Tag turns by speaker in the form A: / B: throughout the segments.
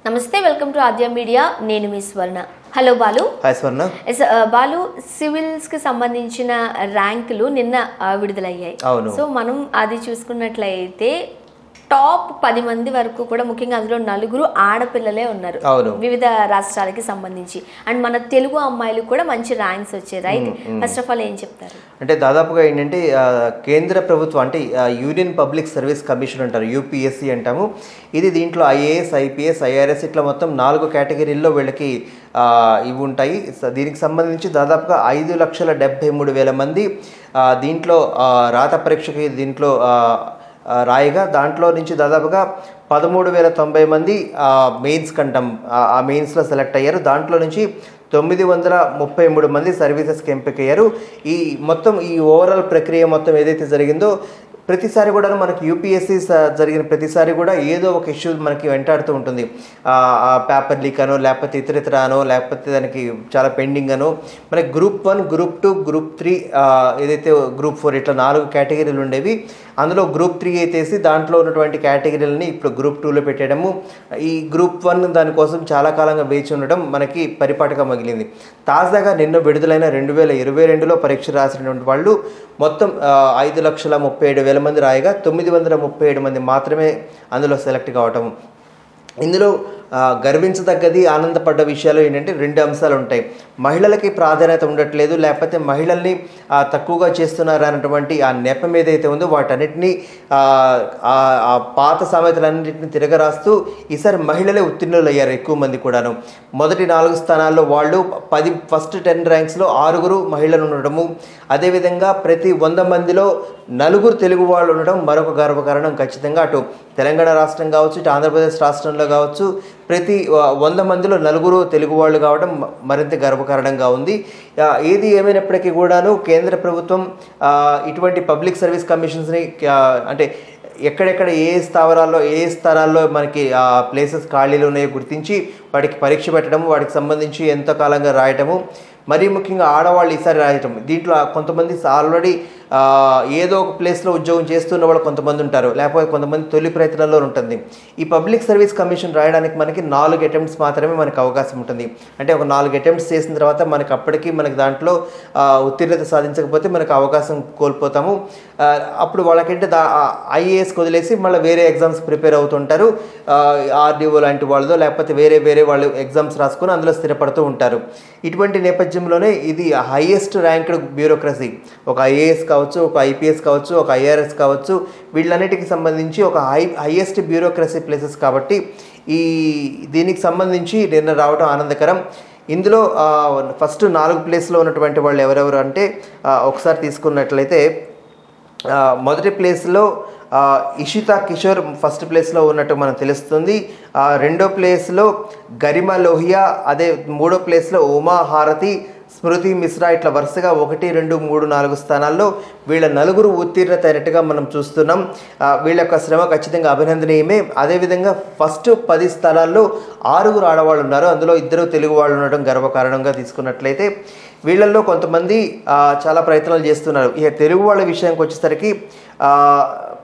A: నమస్తే, welcome to Aadya media. నేను మీ స్వర్ణ. Hello Balu.
B: Hi స్వర్ణ.
A: Balu, civils కి సంబంధించిన ర్యాంకులు నిన్న విడుదలయ్యాయి. సో మనం అది చూసుకున్నట్లయితే టాప్ 10 మంది వరకు కూడా, ముఖ్యంగా అందులో 4 ఆడపిల్లలే ఉన్నారు వివిధ రాష్ట్రాలకి సంబంధించి. అండ్ మన తెలుగు అమ్మాయిలు కూడా మంచి ర్యాంక్స్ వచ్చాయి, రైట్? ఫస్ట్ ఆఫ్ ఆల్ ఏం చెప్తారు?
B: అంటే దాదాపుగా ఏంటంటే కేంద్ర ప్రభుత్వం అంటే యూనియన్ పబ్లిక్ సర్వీస్ కమిషన్ అంటారు, యూపీఎస్సీ అంటాము. ఇది దీంట్లో ఐఏఎస్, ఐపీఎస్, ఐఆర్ఎస్ ఇట్లా మొత్తం 4 కేటగిరీల్లో వీళ్ళకి ఇవి ఉంటాయి. దీనికి సంబంధించి దాదాపుగా 5,73,000 మంది దీంట్లో రాత పరీక్షకి దీంట్లో రాయిగా, దాంట్లో నుంచి దాదాపుగా 13,090 మంది మెయిన్స్ కంటాం, ఆ మెయిన్స్లో సెలెక్ట్ అయ్యారు. దాంట్లో నుంచి 933 మంది సర్వీసెస్కి ఎంపికయ్యారు. ఈ మొత్తం ఈ ఓవరాల్ ప్రక్రియ మొత్తం ఏదైతే జరిగిందో, ప్రతిసారి కూడా మనకి యూపీఎస్సీ జరిగిన ప్రతిసారి కూడా ఏదో ఒక ఇష్యూ మనకి వెంటాడుతూ ఉంటుంది. పేపర్ లీక్ అనో, లేకపోతే ఇతరితర అనో, లేకపోతే దానికి చాలా పెండింగ్ అనో. మనకి గ్రూప్ 1, గ్రూప్ 2, గ్రూప్ 3, ఏదైతే గ్రూప్ 4 ఇట్లా 4 కేటగిరీలు ఉండేవి. అందులో గ్రూప్ 3 అయితేసి దాంట్లో ఉన్నటువంటి కేటగిరీలని ఇప్పుడు గ్రూప్ 2లో పెట్టడము. ఈ గ్రూప్ 1 దానికోసం చాలా కాలంగా వేచి ఉండడం మనకి పరిపాటిగా మిగిలింది. తాజాగా నిన్న విడుదలైన 2022లో పరీక్ష రాసినటువంటి వాళ్ళు మొత్తం 5,37,000 మంది రాయగా 937 మంది మాత్రమే అందులో సెలెక్ట్ కావటం. ఇందులో గర్వించదగ్గది, ఆనందపడ్డ విషయాలు ఏంటంటే 2 అంశాలు ఉంటాయి. మహిళలకి ప్రాధాన్యత ఉండట్లేదు, లేకపోతే మహిళల్ని తక్కువగా చేస్తున్నారు అన్నటువంటి ఆ నెపం ఏదైతే ఉందో వాటన్నిటినీ ఆ పాత సామెతలన్నింటినీ తిరగరాస్తూ ఈసారి మహిళలే ఉత్తీర్ణులు అయ్యారు ఎక్కువ మంది కూడాను. మొదటి 4 స్థానాల్లో వాళ్ళు ఫస్ట్ 10 ర్యాంక్స్లో 6 మహిళలు ఉండడము, అదేవిధంగా ప్రతి 100 మందిలో 4 తెలుగు వాళ్ళు ఉండడం మరొక గర్వకారణం. ఖచ్చితంగా అటు తెలంగాణ రాష్ట్రం కావచ్చు, ఇటు ఆంధ్రప్రదేశ్ రాష్ట్రంలో కావచ్చు, ప్రతి 100 మందిలో 4 తెలుగు వాళ్ళు కావడం మరింత గర్వకారణంగా ఉంది. ఏది ఏమైనప్పటికీ కూడాను కేంద్ర ప్రభుత్వం ఇటువంటి పబ్లిక్ సర్వీస్ కమిషన్స్ని అంటే ఎక్కడెక్కడ ఏ స్థానాల్లో మనకి ప్లేసెస్ ఖాళీలు ఉన్నాయో గుర్తించి వాటికి పరీక్ష పెట్టడము, వాటికి సంబంధించి ఎంతో కాలంగా రాయటము, మరీ ముఖ్యంగా ఆడవాళ్ళు ఈసారి రాయటం. దీంట్లో కొంతమంది ఆల్రెడీ ఏదో ఒక ప్లేస్లో ఉద్యోగం చేస్తున్న వాళ్ళు కొంతమంది ఉంటారు, లేకపోతే కొంతమంది తొలి ప్రయత్నంలో ఉంటుంది. ఈ పబ్లిక్ సర్వీస్ కమిషన్ రాయడానికి మనకి 4 అటెంప్ట్స్ మాత్రమే మనకు అవకాశం ఉంటుంది. అంటే ఒక 4 అటెంప్ట్స్ చేసిన తర్వాత మనకి దాంట్లో ఉత్తీర్ణత సాధించకపోతే మనకు అవకాశం కోల్పోతాము. అప్పుడు వాళ్ళకంటే ఐఏఎస్కి వదిలేసి మళ్ళీ వేరే ఎగ్జామ్స్ ప్రిపేర్ అవుతుంటారు. ఆర్డీఓ లాంటి వాళ్ళతో, లేకపోతే వేరే వాళ్ళు ఎగ్జామ్స్ రాసుకొని అందులో స్థిరపడుతూ ఉంటారు. ఇటువంటి నేపథ్యంలోనే ఇది హైయెస్ట్ ర్యాంక్డ్ బ్యూరోక్రసీ. ఒక ఐఏఎస్ కావచ్చు, ఒక ఐపీఎస్ కావచ్చు, ఒక ఐఆర్ఎస్ కావచ్చు, వీళ్ళన్నిటికి సంబంధించి ఒక హైయెస్ట్ బ్యూరోక్రసీ ప్లేసెస్ కాబట్టి దీనికి సంబంధించి నిన్న రావడం ఆనందకరం. ఇందులో ఫస్ట్ 4 ప్లేస్లో ఉన్నటువంటి వాళ్ళు ఎవరెవరు అంటే ఒకసారి తీసుకున్నట్లయితే మొదటి ప్లేస్లో ఇషితా కిషోర్ ఫస్ట్ ప్లేస్లో ఉన్నట్టు మనకు తెలుస్తుంది. రెండో ప్లేస్లో గరిమా లోహియా, అదే మూడో ప్లేస్లో ఉమా హారతి, స్మృతి మిశ్రా, ఇట్లా వరుసగా 1, 2, 3, 4 స్థానాల్లో వీళ్ళ 4 ఉత్తీర్ణత అయినట్టుగా మనం చూస్తున్నాం. వీళ్ళ యొక్క శ్రమ ఖచ్చితంగా అభినందనీయమే. అదేవిధంగా ఫస్ట్ 10 స్థానాల్లో 6 ఆడవాళ్ళు ఉన్నారు, అందులో 2 తెలుగు వాళ్ళు ఉండడం గర్వకారణంగా తీసుకున్నట్లయితే వీళ్ళల్లో కొంతమంది చాలా ప్రయత్నాలు చేస్తున్నారు. ఇక తెలుగు వాళ్ళ విషయానికి వచ్చేసరికి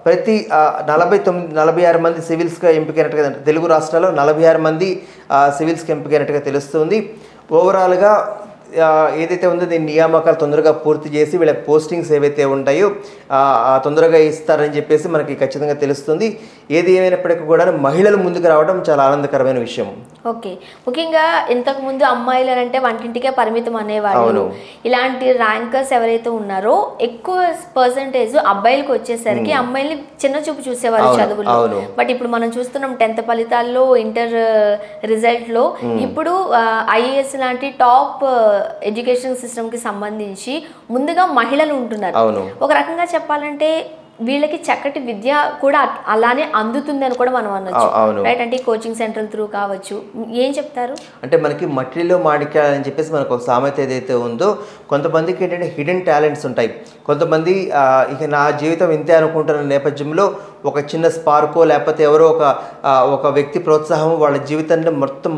B: ప్రతి 46 మంది సివిల్స్గా ఎంపికైనట్టుగా, తెలుగు రాష్ట్రాల్లో 46 మంది సివిల్స్కి ఎంపికైనట్టుగా తెలుస్తుంది. ఓవరాల్గా ఏదైతే ఉందో దీని నియామకాలు తొందరగా పూర్తి చేసి వీళ్ళకి పోస్టింగ్స్ ఏవైతే ఉంటాయో తొందరగా ఇస్తారని చెప్పేసి మనకి ఖచ్చితంగా తెలుస్తుంది. ఏది ఏమైనప్పటికీ కూడా మహిళలు ముందుకు రావడం చాలా ఆనందకరమైన విషయం.
A: ఓకే, ముఖ్యంగా ఇంతకుముందు అమ్మాయిలు అంటే వంటింటికే పరిమితం అనేవాళ్ళు. ఇలాంటి ర్యాంకర్స్ ఎవరైతే ఉన్నారో ఎక్కువ పర్సంటేజ్ అబ్బాయిలకు వచ్చేసరికి అమ్మాయిల్ని చిన్న చూపు చూసేవారు చదువులో. బట్ ఇప్పుడు మనం చూస్తున్నాం 10th ఫలితాల్లో, ఇంటర్ రిజల్ట్ లో ఇప్పుడు ఐఏఎస్ లాంటి టాప్ ఎడ్యుకేషన్ సిస్టమ్ కి సంబంధించి ముందుగా మహిళలు ఉంటున్నారు. ఒక రకంగా చెప్పాలంటే వీళ్ళకి చక్కటి విద్య కూడా అలానే అందుతుంది అని కూడా మనం అనొచ్చు, రైట్? అంటే కోచింగ్ సెంటర్ త్రూ కావచ్చు. ఏం చెప్తారు
B: అంటే మనకి మట్టిలో మాణిక్యాలు అని చెప్పేసి మనకు ఒక సామెత ఏదైతే ఉందో, కొంతమందికి ఏంటంటే హిడెన్ టాలెంట్స్ ఉంటాయి. కొంతమంది ఇక నా జీవితం ఇంతే అనుకుంటున్న నేపథ్యంలో ఒక చిన్న స్పార్కో, లేకపోతే ఎవరో ఒక వ్యక్తి ప్రోత్సాహం వాళ్ళ జీవితాన్ని మొత్తం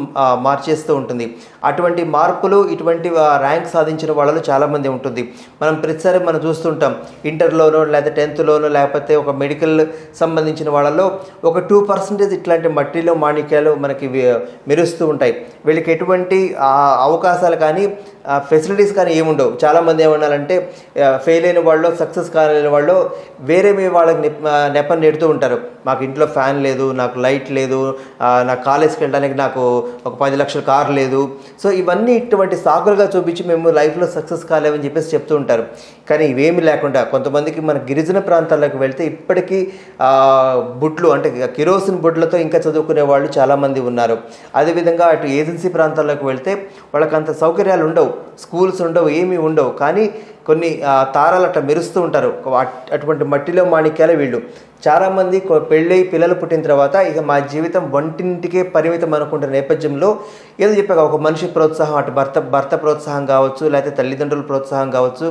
B: మార్చేస్తూ ఉంటుంది. అటువంటి మార్పులు, ఇటువంటి ర్యాంక్ సాధించిన వాళ్ళలో చాలామంది ఉంటుంది. మనం ప్రతిసారి మనం చూస్తుంటాం, ఇంటర్లోనో లేదా 10th లోనో రంగంలో లేకపోతే ఒక మెడికల్ సంబంధించిన వాళ్ళలో ఒక 2% ఇట్లాంటి మట్టిలో మాణిక్యాలు మనకి మెరుస్తూ ఉంటాయి. వీళ్ళకి ఎటువంటి అవకాశాలు కానీ ఫెసిలిటీస్ కానీ ఏముండవు. చాలామంది ఏమన్నారంటే ఫెయిల్ అయిన వాళ్ళు, సక్సెస్ కాలేని వాళ్ళు వేరే వాళ్ళకి నెపం నెడుతూ ఉంటారు. మాకు ఇంట్లో ఫ్యాన్ లేదు, నాకు లైట్ లేదు, నాకు కాలేజ్కి వెళ్ళడానికి నాకు ఒక 10 లక్షల కారు లేదు. సో ఇవన్నీ ఇటువంటి సాకులుగా చూపించి మేము లైఫ్లో సక్సెస్ కాలేమని చెప్పేసి చెప్తూ ఉంటారు. కానీ ఇవేమి లేకుండా కొంతమందికి మన గిరిజన ప్రాంతాల్లోకి వెళ్తే ఇప్పటికీ బుడ్లు అంటే కిరోసిన్ బుడ్లతో ఇంకా చదువుకునే వాళ్ళు చాలామంది ఉన్నారు. అదేవిధంగా అటు ఏజెన్సీ ప్రాంతాల్లోకి వెళ్తే వాళ్ళకి అంత సౌకర్యాలు ఉండవు, స్కూల్స్ ఉండవు, ఏమీ ఉండవు. కానీ కొన్ని తారాలు అట్లా మెరుస్తూ ఉంటారు. అటువంటి మట్టిలో మాణిక్యాలే వీళ్ళు. చాలామంది పెళ్ళై పిల్లలు పుట్టిన తర్వాత ఇక మా జీవితం వంటింటికే పరిమితం అనుకుంటున్న నేపథ్యంలో ఏదో చెప్పాక ఒక మనిషి ప్రోత్సాహం, అటు భర్త ప్రోత్సాహం కావచ్చు, లేకపోతే తల్లిదండ్రుల ప్రోత్సాహం కావచ్చు,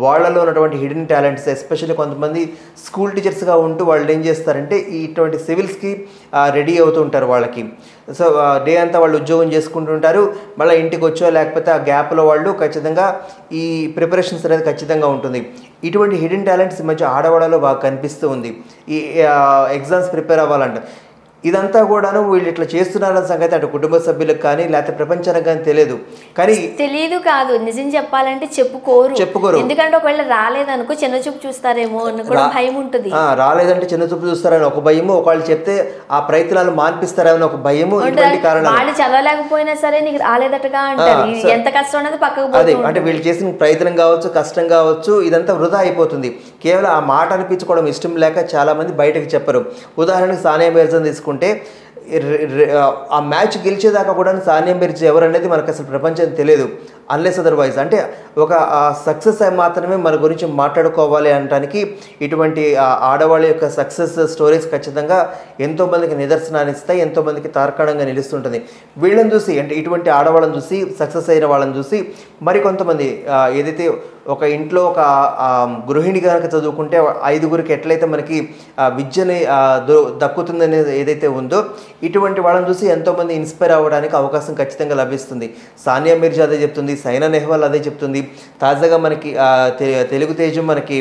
B: వాళ్ళలో ఉన్నటువంటి హిడెన్ టాలెంట్స్, ఎస్పెషల్లీ కొంతమంది స్కూల్ టీచర్స్గా ఉంటూ వాళ్ళు ఏం చేస్తారంటే ఇటువంటి సివిల్స్కి రెడీ అవుతూ ఉంటారు. వాళ్ళకి సో డే అంతా వాళ్ళు ఉద్యోగం చేసుకుంటుంటారు. మళ్ళీ ఇంటికి వచ్చో లేకపోతే ఆ గ్యాప్లో వాళ్ళు ఖచ్చితంగా ఈ ప్రిపరేషన్స్ అనేది ఖచ్చితంగా ఉంటుంది. ఇటువంటి హిడెన్ టాలెంట్స్ ఈ మధ్య ఆడవాళ్ళలో బాగా కనిపిస్తూ ఉంది. ఈ ఎగ్జామ్స్ ప్రిపేర్ అవ్వాలంట. ఇదంతా కూడాను వీళ్ళు ఇట్లా చేస్తున్నారన్న సంగతి అటు కుటుంబ సభ్యులకు కానీ లేకపోతే ప్రపంచానికి కానీ తెలియదు. కానీ
A: తెలియదు కాదు, నిజం చెప్పాలంటే చెప్పుకోరు. ఎందుకంటే ఒకవేళ రాలేదనుకో చిన్న చూపు చూస్తారేమో అని కూడా భయం ఉంటుంది.
B: రాలేదంటే చిన్న చూపు చూస్తారని ఒక భయము, ఒకళ్ళు చెప్తే ఆ ప్రయత్నాలు మాన్పిస్తారని ఒక భయము. ఇటువంటి కారణాలు
A: వాళ్ళు చదవలేకపోయినా సరే నీకు రాలేదటగా అంటారు. ఎంత కష్టం అనేది పక్కకు
B: అదే అంటే వీళ్ళు చేసిన ప్రయత్నం కావచ్చు, కష్టం కావచ్చు, ఇదంతా వృధా అయిపోతుంది. కేవలం ఆ మాట అనిపించుకోవడం ఇష్టం లేక చాలా మంది బయటకు చెప్పరు. ఉదాహరణకు సానియా మిర్జా తీసుకుంటే ఆ మ్యాచ్ గెలిచేదాకా కూడా సానియా మిర్జా ఎవరనేది మనకు అసలు ప్రపంచం తెలియదు, అన్లెస్ అదర్వైజ్. అంటే ఒక సక్సెస్ అయి మాత్రమే మన గురించి మాట్లాడుకోవాలి అనడానికి ఇటువంటి ఆడవాళ్ళ యొక్క సక్సెస్ స్టోరీస్ ఖచ్చితంగా ఎంతోమందికి నిదర్శనాన్ని ఇస్తాయి, ఎంతోమందికి తార్కాణంగా నిలుస్తుంటుంది. వీళ్ళని చూసి అంటే ఇటువంటి ఆడవాళ్ళని చూసి, సక్సెస్ అయిన వాళ్ళని చూసి మరికొంతమంది ఏదైతే ఒక ఇంట్లో ఒక గృహిణి కనుక చదువుకుంటే 5గురికి ఎట్లయితే మనకి విద్యని దక్కుతుందనే ఏదైతే ఉందో ఇటువంటి వాళ్ళని చూసి ఎంతోమంది ఇన్స్పైర్ అవ్వడానికి అవకాశం ఖచ్చితంగా లభిస్తుంది. సానియా మిర్జా అదే చెప్తుంది, సైనా నెహ్వాల్ అదే చెప్తుంది. తాజాగా మనకి తెలుగు తేజం మనకి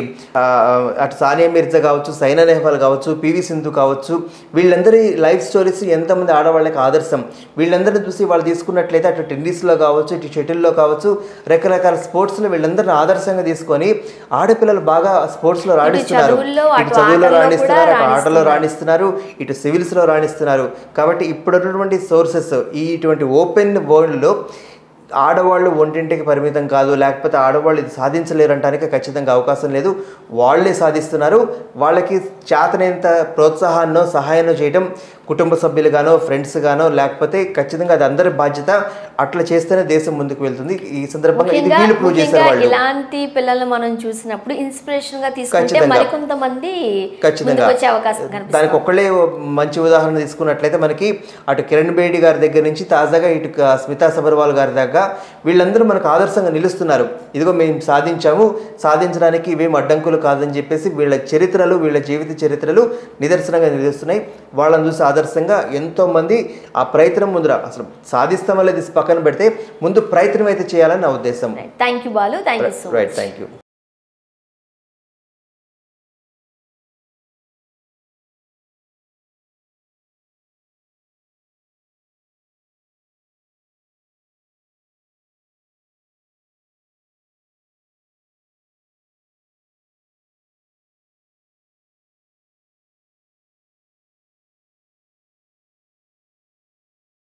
B: అటు సానియా మిర్జా కావచ్చు, సైనా నెహ్వాల్ కావచ్చు, పివి సింధు కావచ్చు, వీళ్ళందరి లైఫ్ స్టోరీస్ ఎంతమంది ఆడవాళ్ళకి ఆదర్శం. వీళ్ళందరినీ చూసి వాళ్ళు తీసుకున్నట్లయితే అటు టెన్నిస్లో కావచ్చు, ఇటు షటిల్లో కావచ్చు, రకరకాల స్పోర్ట్స్లో వీళ్ళందరినీ ఆదర్శంగా తీసుకొని ఆడపిల్లలు బాగా స్పోర్ట్స్లో రాణిస్తున్నారు, ఇటు చదువులో రాణిస్తున్నారు, అటు ఆటలో రాణిస్తున్నారు, ఇటు సివిల్స్లో రాణిస్తున్నారు. కాబట్టి ఇప్పుడున్నటువంటి సోర్సెస్ ఇటువంటి ఓపెన్ వరల్డ్లో ఆడవాళ్ళు ఒంటింటికి పరిమితం కాదు, లేకపోతే ఆడవాళ్ళు ఇది సాధించలేరంటానికి ఖచ్చితంగా అవకాశం లేదు. వాళ్ళే సాధిస్తున్నారు. వాళ్ళకి చేతనైనంత ప్రోత్సాహాన్నో సహాయాన్నో చేయడం కుటుంబ సభ్యులుగానో ఫ్రెండ్స్ గానో లేకపోతే ఖచ్చితంగా అది అందరి బాధ్యత. అట్లా చేస్తేనే దేశం ముందుకు వెళ్తుంది. ఈ సందర్భంగా ఇది వీళ్ళు ప్రూవ్ చేశారు. వాళ్ళు
A: ఇలాంటి పిల్లలు మనం చూసినప్పుడు ఇన్స్పిరేషన్ గా తీసుకుంటే మరికొంతమంది ఖచ్చితంగా వచ్చే అవకాశం కనిపిస్తుంది.
B: దానికి ఒక్కళ్ళే మంచి ఉదాహరణ తీసుకున్నట్లయితే మనకి అటు కిరణ్ బేడి గారి దగ్గర నుంచి తాజాగా ఇటు స్మితా సబర్వాల్ గారి దగ్గర వీళ్ళందరూ మనకు ఆదర్శంగా నిలుస్తున్నారు. ఇదిగో మేము సాధించాము, సాధించడానికి ఇవేం అడ్డంకులు కాదని చెప్పేసి వీళ్ళ చరిత్రలు, వీళ్ళ జీవిత చరిత్రలు నిదర్శనంగా నిలుస్తున్నాయి. వాళ్ళని చూసి ఆదర్శంగా ఎంతోమంది ఆ ప్రయత్నం ముందర అసలు సాధిస్తామో లేదు పక్కన పెడితే ముందు ప్రయత్నం అయితే చేయాలని నా ఉద్దేశం.
A: Thank you Balu, thank you so much.
B: Thank you.